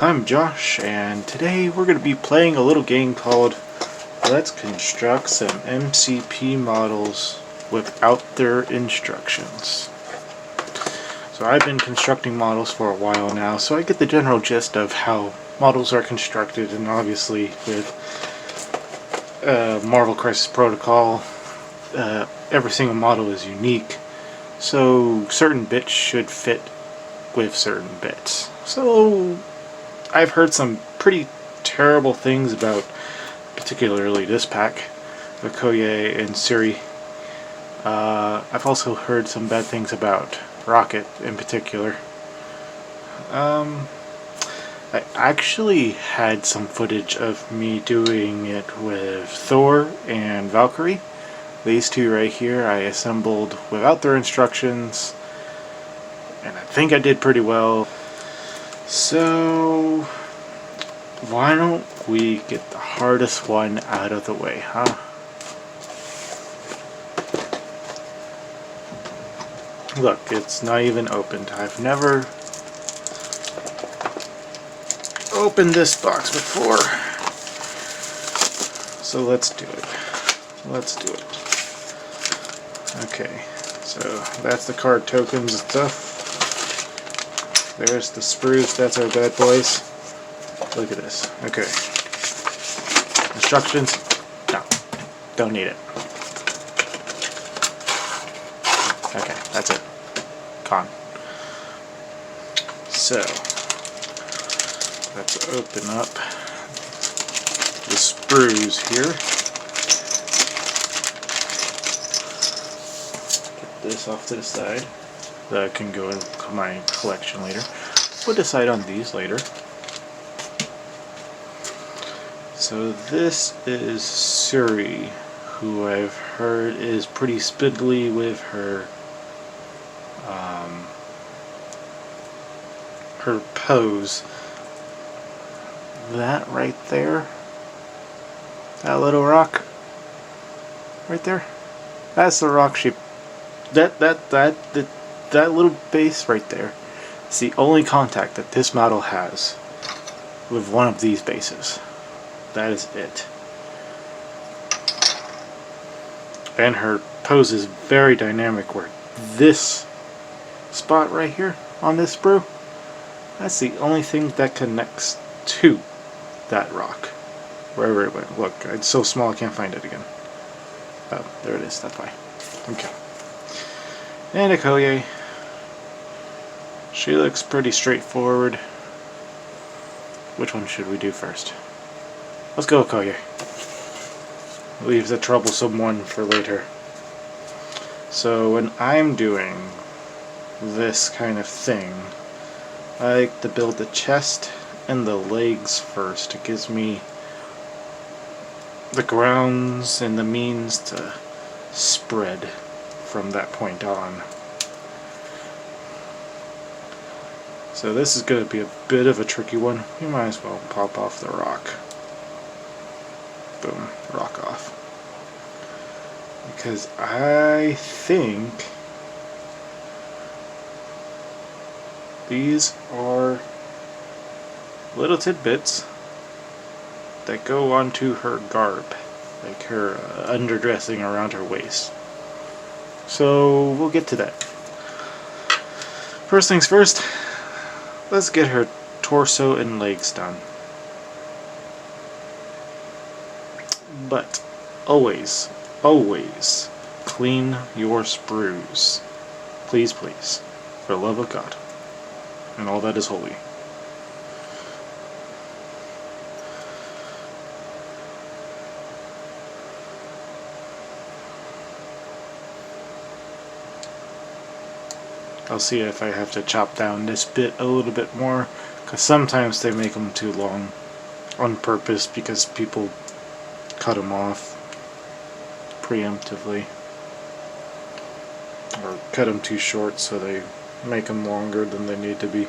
I'm Josh, and today we're going to be playing a little game called Let's Construct Some MCP Models Without Their Instructions. So I've been constructing models for a while now, so I get the general gist of how models are constructed, and obviously with Marvel Crisis Protocol, every single model is unique, so certain bits should fit with certain bits. So I've heard some pretty terrible things about particularly this pack, Okoye and Suri. I've also heard some bad things about Rocket in particular. I actually had some footage of me doing it with Thor and Valkyrie. These two right here I assembled without their instructions, and I think I did pretty well. So why don't we get the hardest one out of the way, huh? Look, it's not even opened. I've never opened this box before. So let's do it. Let's do it. Okay, so that's the card tokens and stuff. There's the spruce, that's our bad boys. Look at this. Okay. Instructions? No. Don't need it. Okay, that's it. Con. So, let's open up the sprues here. Get this off to the side. That can go in my collection later. We'll decide on these later. So this is Suri, who I've heard is pretty spindly with her pose. That right there, that little rock right there, that's the rock she, that little base right there, it's the only contact that this model has with one of these bases. That is it. And her pose is very dynamic, where this spot right here on this sprue, that's the only thing that connects to that rock. Wherever it went. Look, it's so small I can't find it again. Oh, there it is. That's why. Okay. And Okoye. She looks pretty straightforward. Which one should we do first? Let's go Okoye. Leave the troublesome one for later. So when I'm doing this kind of thing, I like to build the chest and the legs first. It gives me the grounds and the means to spread from that point on. So this is going to be a bit of a tricky one. You might as well pop off the rock. Boom, rock off. Because I think these are little tidbits that go onto her garb, like her underdressing around her waist. So we'll get to that. First things first, let's get her torso and legs done. But always, always clean your sprues. Please, please, for the love of God and all that is holy. I'll see if I have to chop down this bit a little bit more, because sometimes they make them too long on purpose because people cut them off preemptively, or cut them too short so they make them longer than they need to be.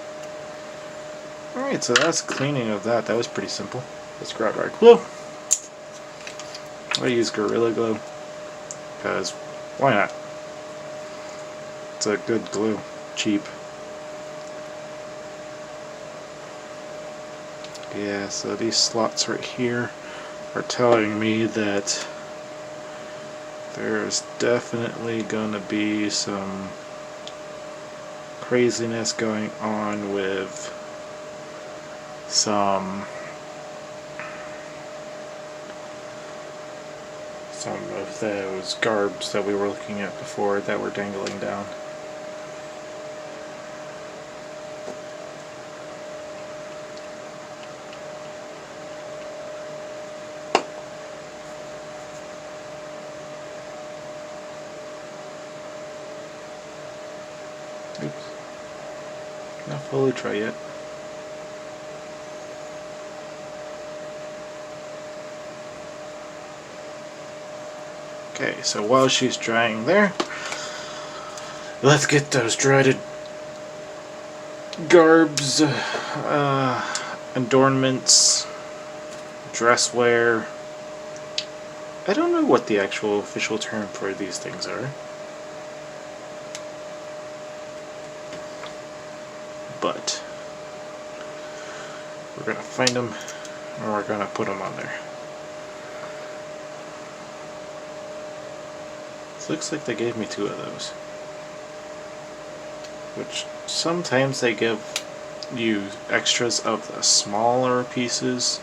Alright, so that's cleaning of that. That was pretty simple. Let's grab our glue. I use Gorilla Glue because why not? It's a good glue, cheap. Yeah, so these slots right here are telling me that there's definitely gonna be some craziness going on with some of those garbs that we were looking at before that were dangling down. Oops. Not fully dry yet. Okay, so while she's drying there, let's get those dreaded garbs, adornments, dress wear. I don't know what the actual official term for these things are, but we're gonna find them and we're gonna put them on there. Looks like they gave me 2 of those, which sometimes they give you extras of the smaller pieces.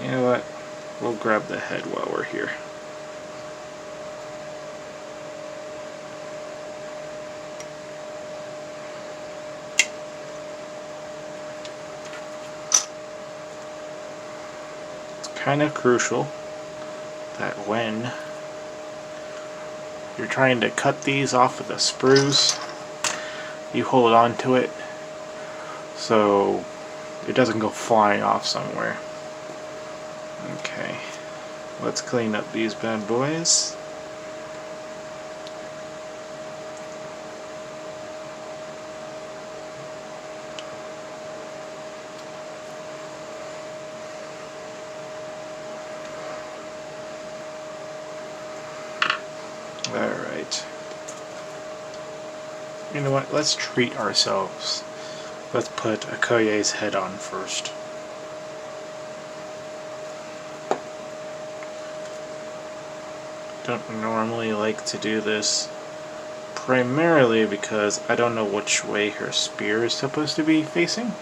You know what? We'll grab the head while we're here. Kind of crucial that when you're trying to cut these off of the spruce, you hold on to it so it doesn't go flying off somewhere. Okay, let's clean up these bad boys. Alright. You know what? Let's treat ourselves. Let's put Okoye's head on first. Don't normally like to do this, primarily because I don't know which way her spear is supposed to be facing.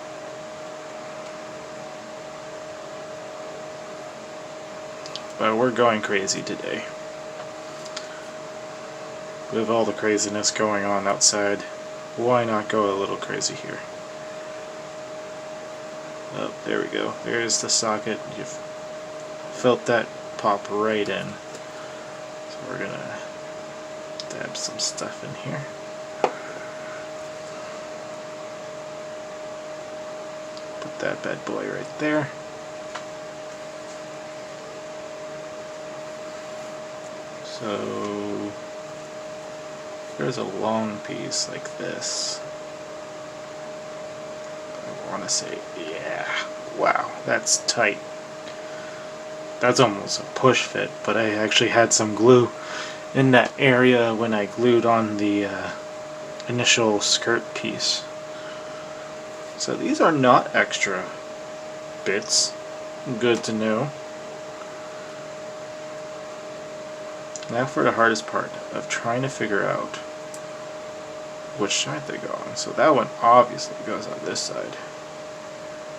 But we're going crazy today. With all the craziness going on outside, why not go a little crazy here? Oh, there we go. There's the socket. You've felt that pop right in. So we're gonna dab some stuff in here. Put that bad boy right there. So there's a long piece like this. I want to say, yeah, wow, that's tight. That's almost a push fit, but I actually had some glue in that area when I glued on the initial skirt piece. So these are not extra bits. Good to know. Now for the hardest part of trying to figure out which side they go on. So that one obviously goes on this side.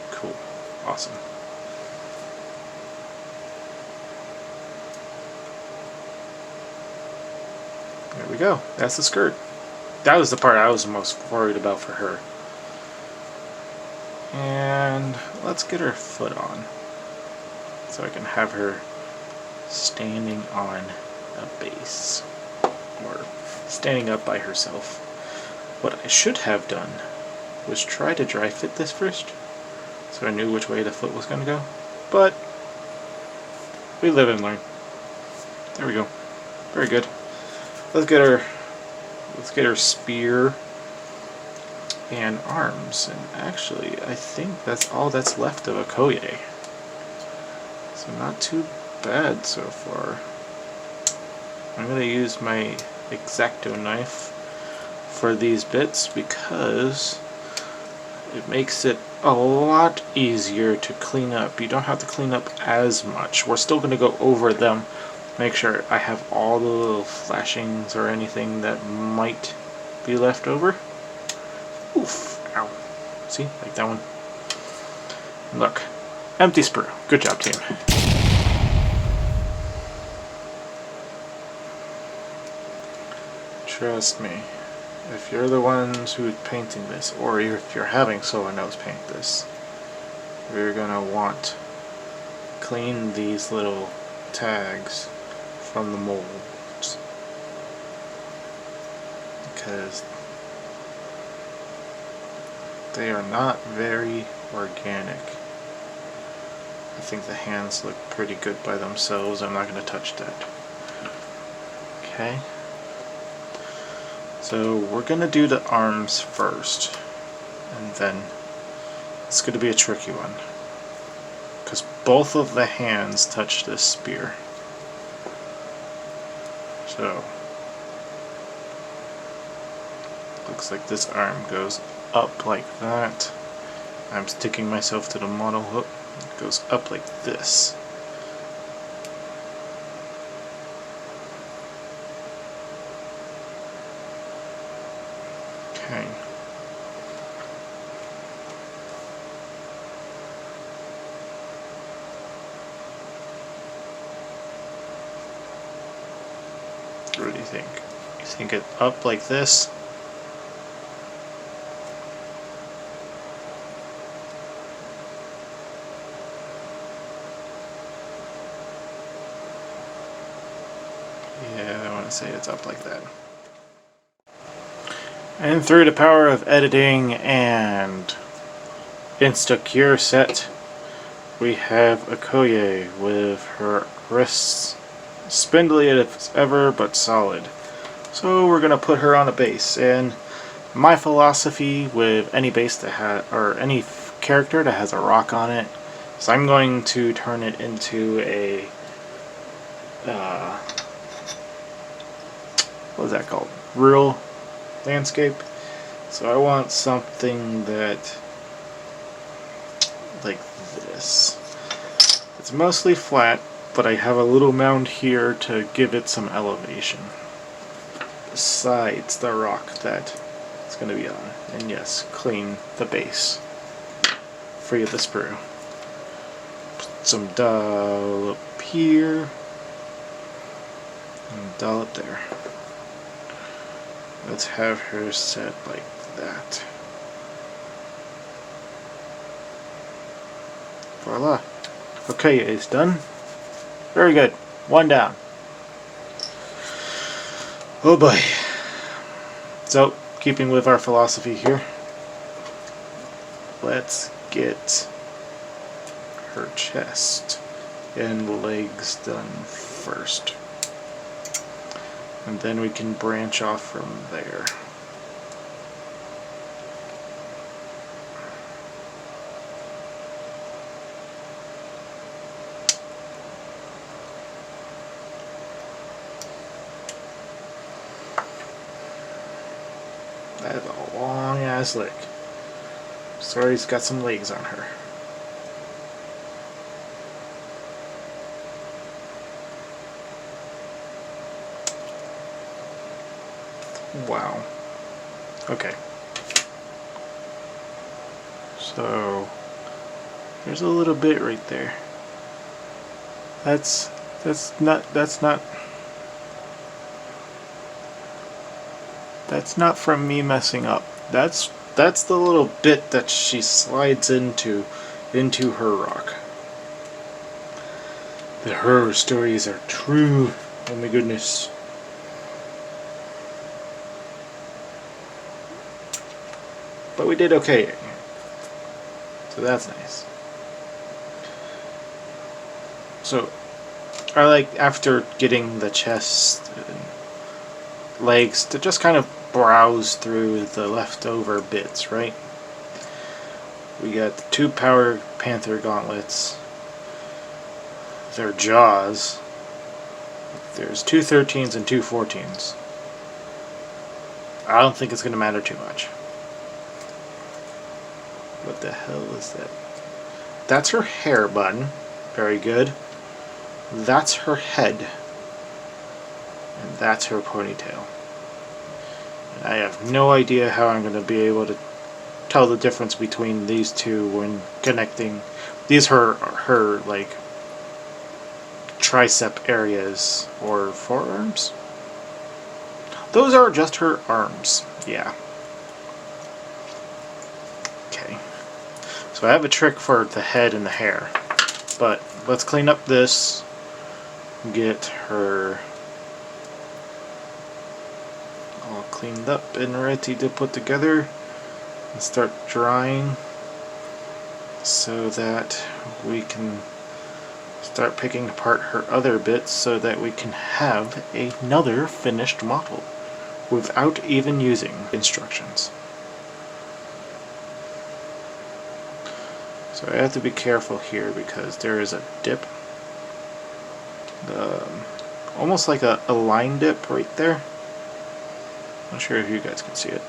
Cool. Awesome. There we go. That's the skirt. That was the part I was most worried about for her. And let's get her foot on, so I can have her standing on a base, or standing up by herself. What I should have done was try to dry fit this first, so I knew which way the foot was going to go, but we live and learn. There we go. Very good. Let's get her spear and arms, and actually I think that's all that's left of Okoye. So not too bad so far. I'm going to use my X-Acto knife for these bits because it makes it a lot easier to clean up. You don't have to clean up as much. We're still going to go over them, make sure I have all the little flashings or anything that might be left over. Oof, ow. See, like that one. Look, empty sprue. Good job, team. Trust me, if you're the ones who's painting this, or if you're having someone else paint this, you're gonna want to clean these little tags from the molds, because they are not very organic. I think the hands look pretty good by themselves. I'm not going to touch that. Okay. So we're going to do the arms first, and then it's going to be a tricky one because both of the hands touch this spear. So looks like this arm goes up like that. I'm sticking myself to the model hook. It goes up like this. Okay. What do you think? You think it up like this? Yeah, I want to say it's up like that. And through the power of editing and Insta-Cure set, we have Okoye with her wrists spindly as ever, but solid. So we're gonna put her on a base, and my philosophy with any base that has, or any character that has a rock on it, is I'm going to turn it into a what is that called? Real landscape. So I want something that like this. It's mostly flat, but I have a little mound here to give it some elevation besides the rock that it's going to be on. And yes, clean the base. Free of the sprue. Put some dollop here and dollop there. Let's have her set like that. Voila. Okay, it's done. Very good. One down. Oh boy. So, keeping with our philosophy here, let's get her chest and legs done first. And then we can branch off from there. That is a long ass leg. Sorry, it's got some legs on her. Wow. Okay. So there's a little bit right there. That's not from me messing up. That's the little bit that she slides into her rock. The horror stories are true. Oh my goodness. But we did okay. So that's nice. So I like, after getting the chest and legs, to just kind of browse through the leftover bits, right? We got the 2 Power Panther gauntlets, their jaws, there's 2 13s and 2 14s. I don't think it's going to matter too much. What the hell is that? That's her hair bun. Very good. That's her head. And that's her ponytail. And I have no idea how I'm going to be able to tell the difference between these two when connecting. These are her like tricep areas or forearms. Those are just her arms. Yeah. Okay. So I have a trick for the head and the hair. But let's clean up this. Get her all cleaned up and ready to put together and start drying so that we can start picking apart her other bits so that we can have another finished model without even using instructions. So I have to be careful here because there is a dip, almost like a line dip right there. Not sure if you guys can see it.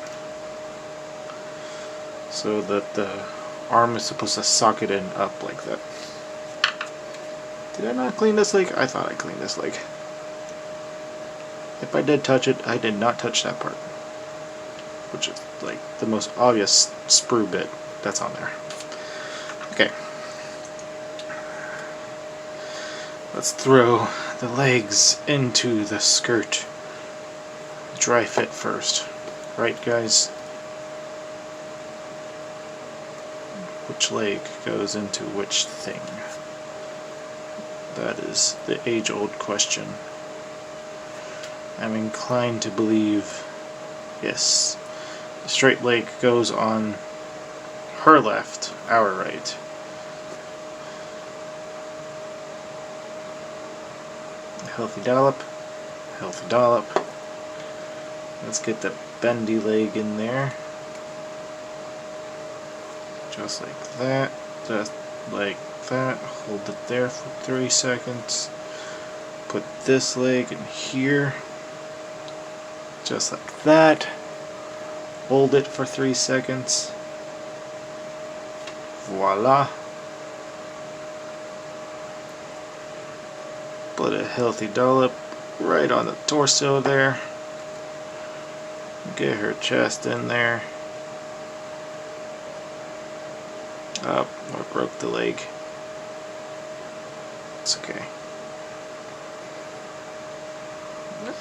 So that the arm is supposed to socket in up like that. Did I not clean this leg? I thought I cleaned this leg. If I did touch it, I did not touch that part. Which is like the most obvious sprue bit that's on there. Okay. Let's throw the legs into the skirt. Dry fit first. Right, guys? Which leg goes into which thing? That is the age-old question. I'm inclined to believe, yes, the straight leg goes on her left, our right. Healthy dollop, healthy dollop. Let's get the bendy leg in there. Just like that, just like that. Hold it there for 3 seconds. Put this leg in here. Just like that. Hold it for 3 seconds. Voila. Put a healthy dollop right on the torso there. Get her chest in there. Oh, I broke the leg. It's okay.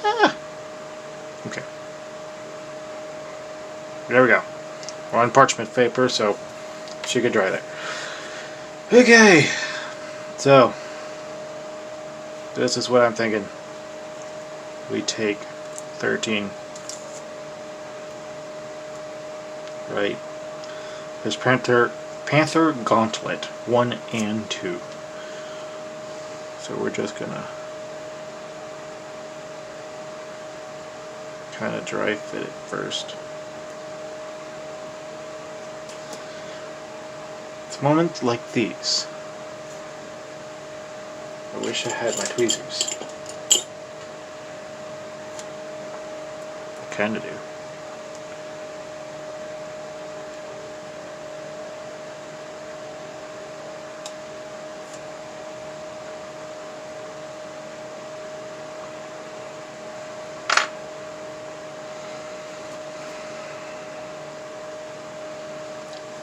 Ah! Okay. There we go. We're on parchment paper, so she could dry there. Okay. So, this is what I'm thinking. We take 13. Right. There's Panther Gauntlet 1 and 2. So we're just gonna kind of dry fit it first. It's moments like these. I wish I had my tweezers. I kinda do.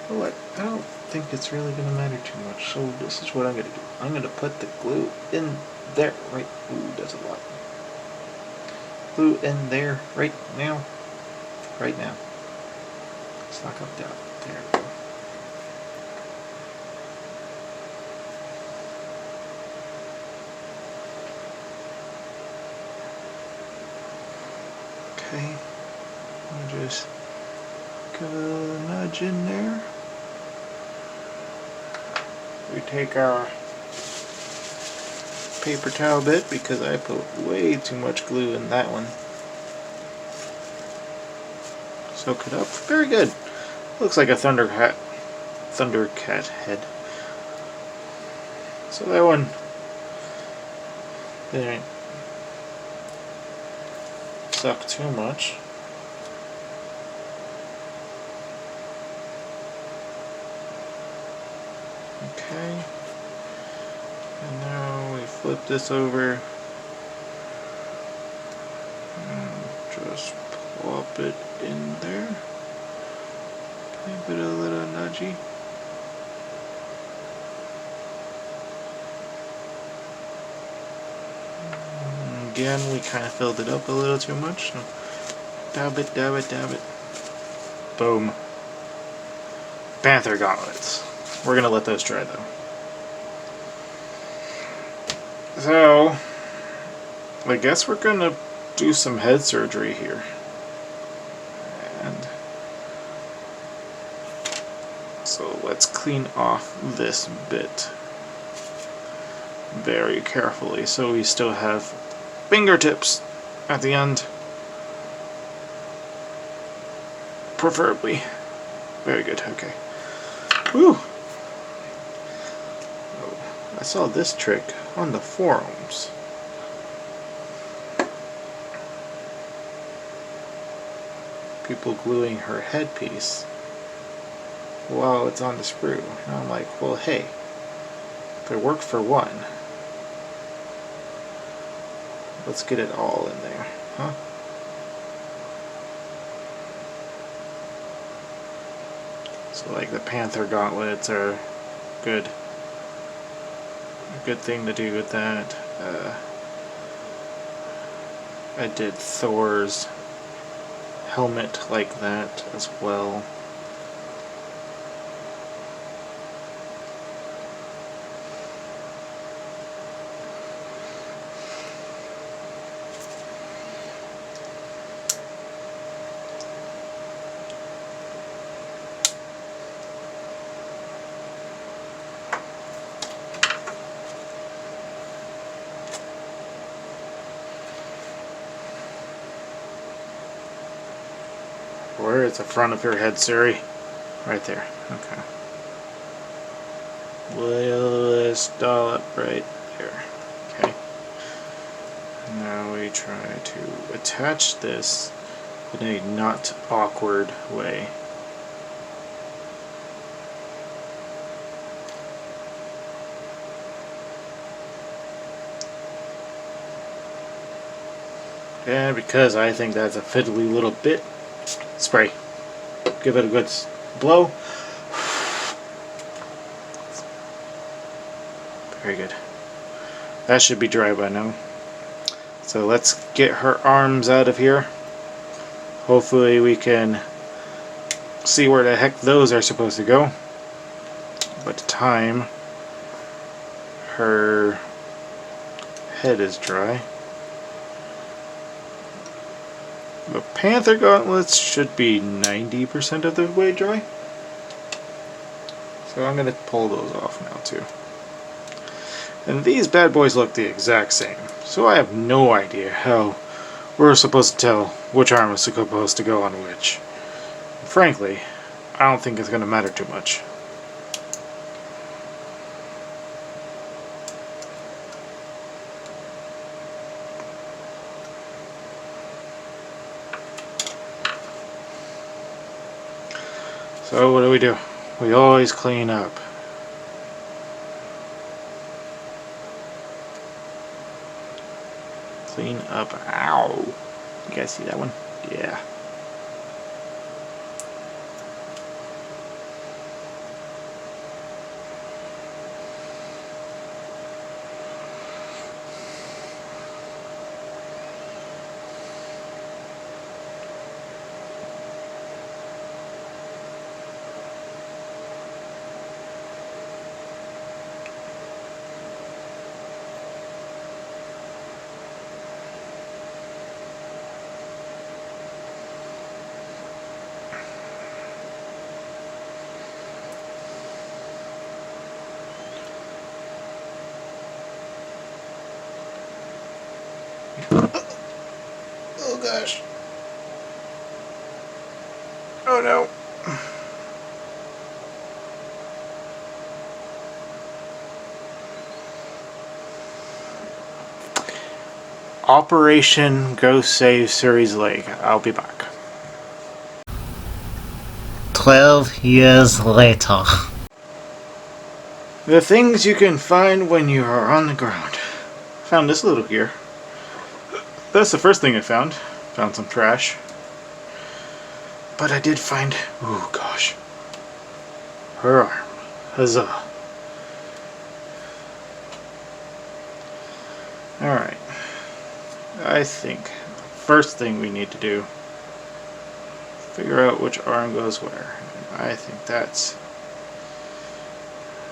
What? I don't think it's really going to matter too much, so this is what I'm going to do. I'm going to put the glue in there, right? Ooh, that's a lot. Glue in there, right now. Right now. Let's knock up down. There we go. Okay. I'll just give a nudge in there. We take our paper towel bit because I put way too much glue in that one. Soak it up. Very good. Looks like a Thundercat head. So that one didn't suck too much. Okay. And now we flip this over. And just plop it in there. Give it a little nudgy. Again, we kind of filled it up a little too much. So dab it, dab it, dab it. Boom. Panther gauntlets. We're gonna let those dry though. So, I guess we're gonna do some head surgery here. And so let's clean off this bit very carefully so we still have fingertips at the end. Preferably. Very good, okay. Whew! Oh, I saw this trick on the forums. People gluing her headpiece while it's on the sprue. And I'm like, well, hey, if it worked for one, let's get it all in there, huh? So like the Panther gauntlets are good. A good thing to do with that. I did Thor's helmet like that as well. Where is the front of your head, Siri? Right there. Okay. We'll dollop right there. Okay. Now we try to attach this in a not awkward way. And because I think that's a fiddly little bit, spray. Give it a good blow. Very good. That should be dry by now. So let's get her arms out of here. Hopefully we can see where the heck those are supposed to go. By the time her head is dry. The Panther gauntlets should be 90% of the way dry. So I'm going to pull those off now too. And these bad boys look the exact same. So I have no idea how we're supposed to tell which arm is supposed to go on which. Frankly, I don't think it's going to matter too much. So what do? We always clean up. Clean up. Ow! You guys see that one? Yeah. Oh gosh. Oh no. Operation Go Save Suri's leg. I'll be back. 12 years later. The things you can find when you are on the ground. Found this little gear. That's the first thing I found. Found some trash. But I did find, oh gosh, her arm. Huzzah. Alright. I think first thing we need to do, figure out which arm goes where. And I think that's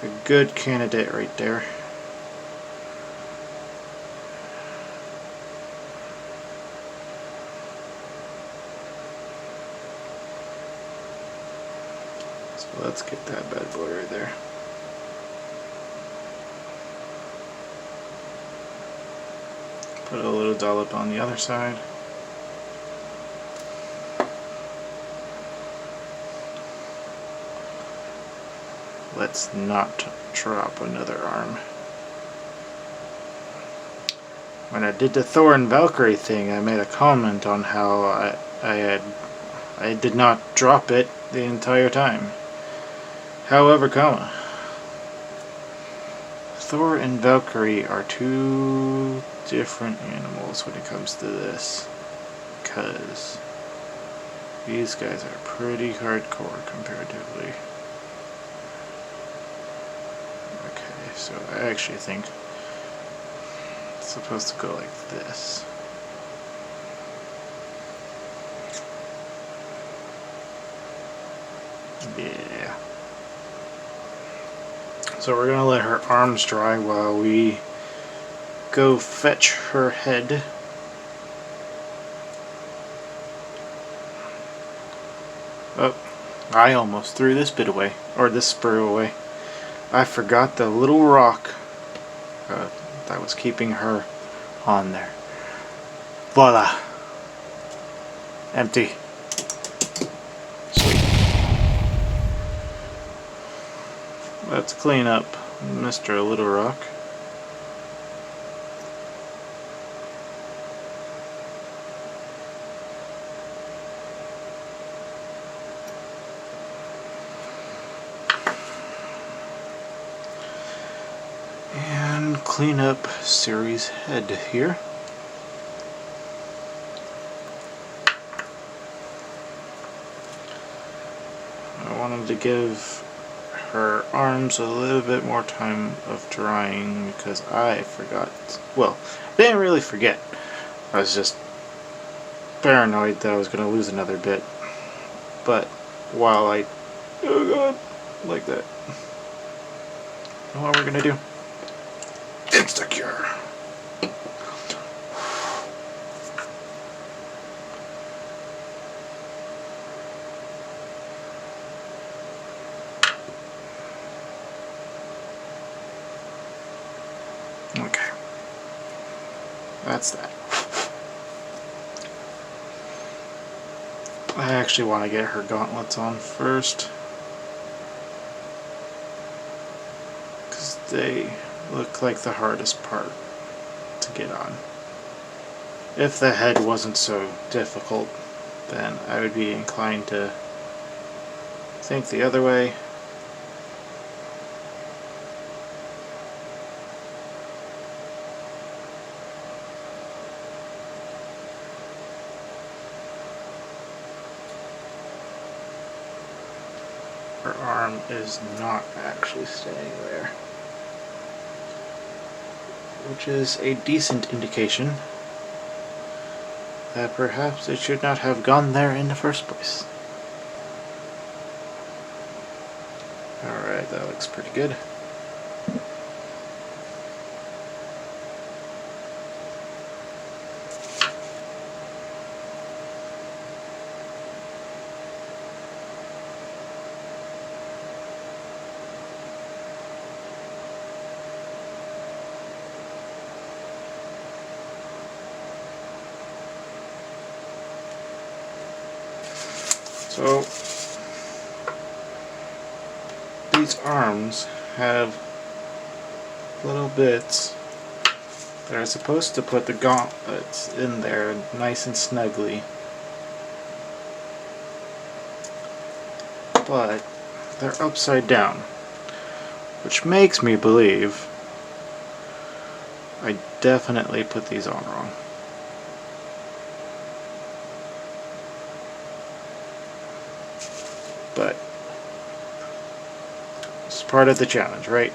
a good candidate right there. So let's get that bad boy right there. Put a little dollop on the other side. Let's not drop another arm. When I did the Thor and Valkyrie thing, I made a comment on how I did not drop it the entire time. However, Thor and Valkyrie are two different animals when it comes to this, because these guys are pretty hardcore comparatively. Okay, so I actually think it's supposed to go like this. Yeah. So we're gonna let her arms dry while we go fetch her head. Oh, I almost threw this bit away, or this spur away. I forgot the little rock that was keeping her on there. Voila! Empty. Sweet. Let's clean up Mr. Little Rock. And clean up Siri's head here. I wanted to give her arms a little bit more time of drying because I forgot. Well, I didn't really forget. I was just paranoid that I was going to lose another bit. But while I, oh god, like that. You know what we're going to do? Insta-cure. Okay. That's that. I actually want to get her gauntlets on first, because they look like the hardest part to get on. If the head wasn't so difficult, then I would be inclined to think the other way. Her arm is not actually staying there, which is a decent indication that perhaps it should not have gone there in the first place. Alright, that looks pretty good. So, these arms have little bits that are supposed to put the gauntlets in there nice and snugly, but they're upside down. which makes me believe I definitely put these on wrong. But it's part of the challenge, right?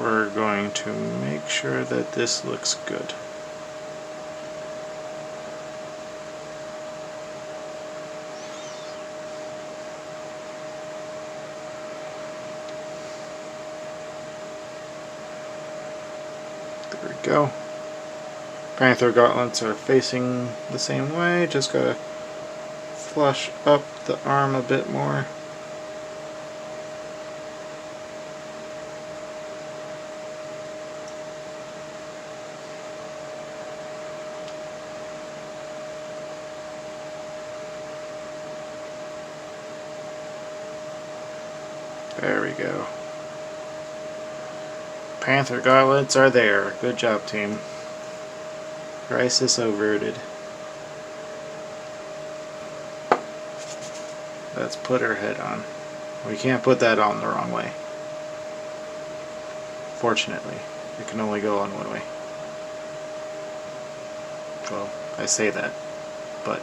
We're going to make sure that this looks good. There we go. Panther gauntlets are facing the same way, just gotta flush up the arm a bit more. There we go. Panther gauntlets are there. Good job, team. Crisis averted. Let's put her head on. We can't put that on the wrong way. Fortunately, it can only go on one way. Well, I say that, but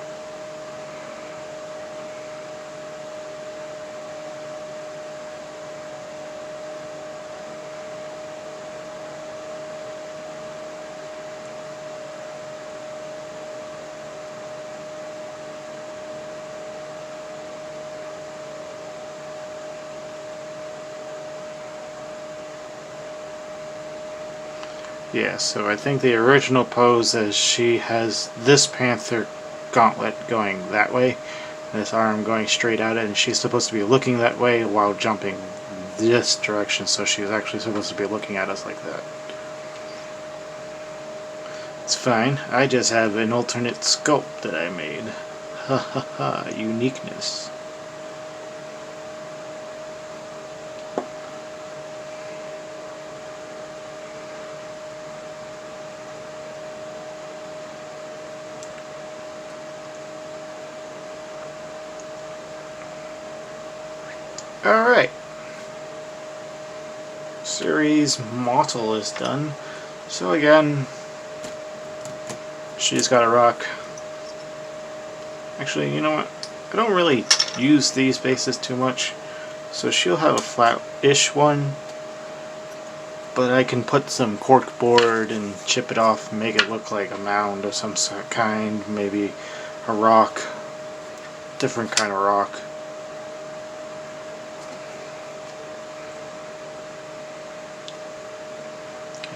yeah, so I think the original pose is she has this panther gauntlet going that way, and this arm going straight at it, and she's supposed to be looking that way while jumping this direction, so she's actually supposed to be looking at us like that. It's fine, I just have an alternate sculpt that I made. Ha ha ha, uniqueness. Alright. Series Mottle is done. So again, she's got a rock. Actually, you know what? I don't really use these bases too much. So she'll have a flat-ish one. But I can put some cork board and chip it off and make it look like a mound of some kind. Maybe a rock. Different kind of rock.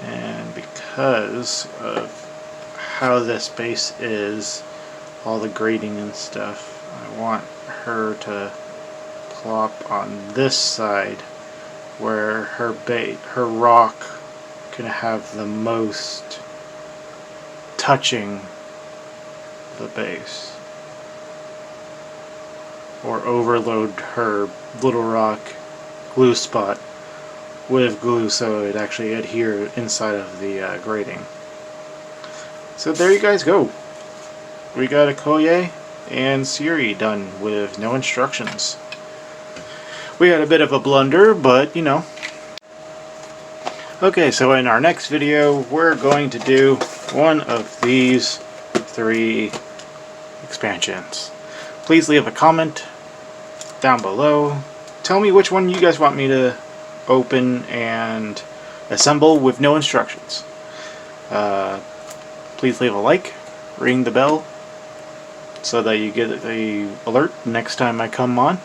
And because of how this base is, all the grading and stuff, I want her to plop on this side where her rock can have the most touching the base, or overload her little rock glue spot with glue so it actually adhere inside of the grating. So there you guys go. We got Okoye and Siri done with no instructions. We had a bit of a blunder, but you know. Okay, so in our next video we're going to do one of these 3 expansions. Please leave a comment down below. Tell me which one you guys want me to open and assemble with no instructions. Please leave a like, ring the bell so that you get the alert next time I come on.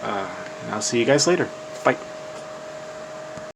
And I'll see you guys later.